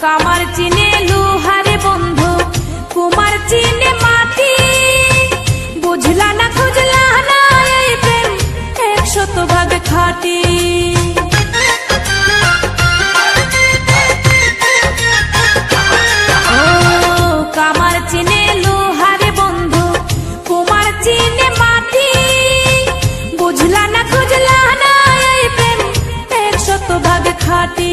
কামার চিনে লোহারে বন্ধু, কুমার চিনে মাটি। বুঝলা না খুঁজলা না এই প্রেম 100% খাঁটি। কামার চিনে লোহারে বন্ধু, কুমার চিনে মাটি। বুঝলা না খুঁজলা না এই প্রেম 100% খাঁটি।